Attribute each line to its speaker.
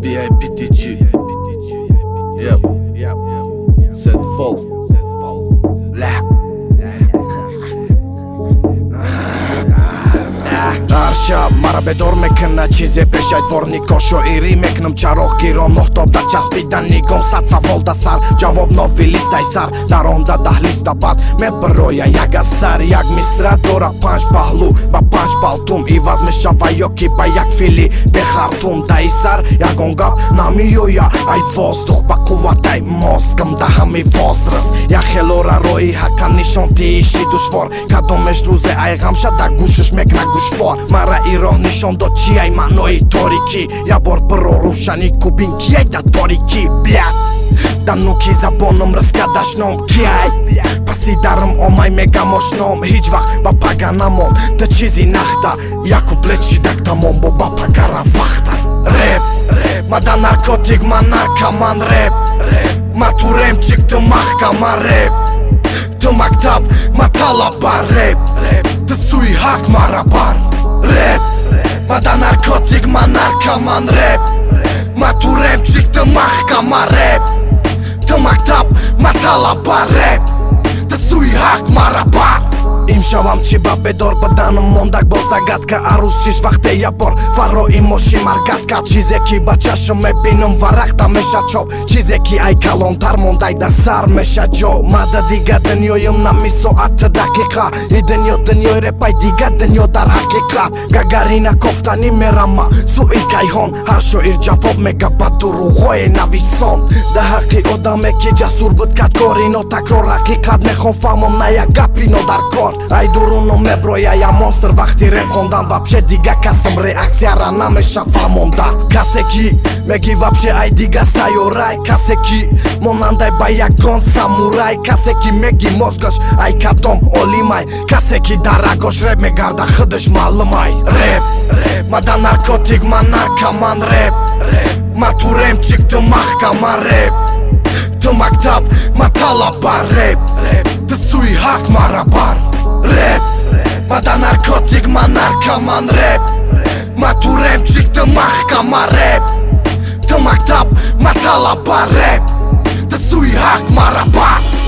Speaker 1: BIPTG. Yep. Set full. Black.
Speaker 2: Arşa marabedor mekna çize peşayt vorni koşo iri meknum çarok girom nohtob da çaspidan nigom satsa volda sar Javоб novi listaj sar Daronda dahlista bat me broja jaga sar Jak misra dora panç pahlu ba panç paltum I vazme shava joki ba jak fili be hartum Da I sar jak on gap nami joja aj vostuh ba kuvataj moskëm da hami vosrës Ja helora roi hakan nishon ti ishi dushvor Ka do me shtruze aj gamsha da gushësh mekna gushvor Mara ironishon do qiaj manoj toriki Ja bor për orushani kubin kjej da toriki Bljat Da nuk I zabonëm rëska dashnom kjaj Pasi darëm omaj mega moshnom Hiqvak ba paganamon Të qizi nahta Ja ku pleqi da këta mombo ba pagara vakta Rap Ma da narkotik ma narkaman rap Ma turem qik të mahka ma rap Të maktab ma talaba rap Të suj hak ma rabar Rap Ma da narkotik ma narkaman rap Ma turem qik të mahka ma rap Të maktab ma talaba rap Të suj hak ma rabar Im shavam qiba bedor pëdanëm mondak bosa gatka Arus qish vakteja por faro I moshi margatka Qizeki ba qashëm me binëm varakta me shaqov Qizeki aj kalontar mondaj da sar me shaqo Ma da diga dënjo jëm na miso atë dakika I dënjo repaj diga dënjo dar hakikat Gagarina koftani me rama Su I kaj hon Harsho ir gjafob me gabaturu hoje na vison Da haki oda me ki gjasur bët kat korin O takror hakikat me hon famëm na ja gapi no dar kor Aj duruno me broja ja monster Vakti rep hondan Vapshe diga kasëm reakcija rana me shafa monda Kaseki me gi vapshe aj diga sajo raj Kaseki monandaj baja kon samuraj Kaseki me gi mozgësh aj katom olimaj Kaseki daragosh rep me garda hëdësh ma lëmaj Rap Ma da narkotik ma narkaman rap Ma turem qik të mahka ma rap Të maktab ma talaba rap Të suj hak ma rabar Rap Ma da narkotik ma narkaman rap Ma turem qik të mahka ma rap Të maktab ma talaba rap Të suj hak ma rabar